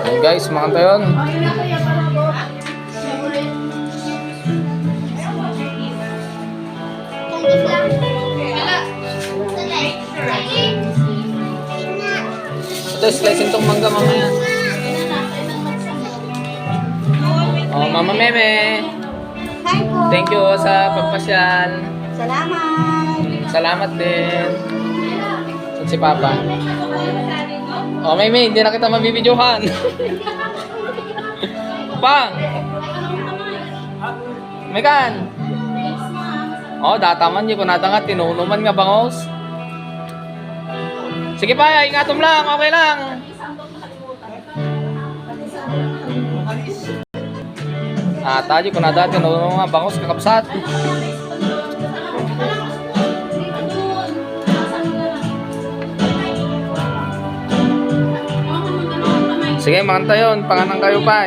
Ayan guys, mga tayon. Ito, slicein tong mangga mamaya. Oh, Mama Meme. Hi po. Thank you sa pagpasyal. Salamat. Salamat din. Saan si Papa? Oh, Meme, hindi na kita mabibidyohan. Pang! Mekan! Oh, dataman niyo kung natangat. Tinunuman nga bangos. Sige pa, ingatom lang. Okay lang. Tayo kung nada. Tinunuman nga bangos. Kakapsat. Sige, mga tayon. Panganang kayo pa.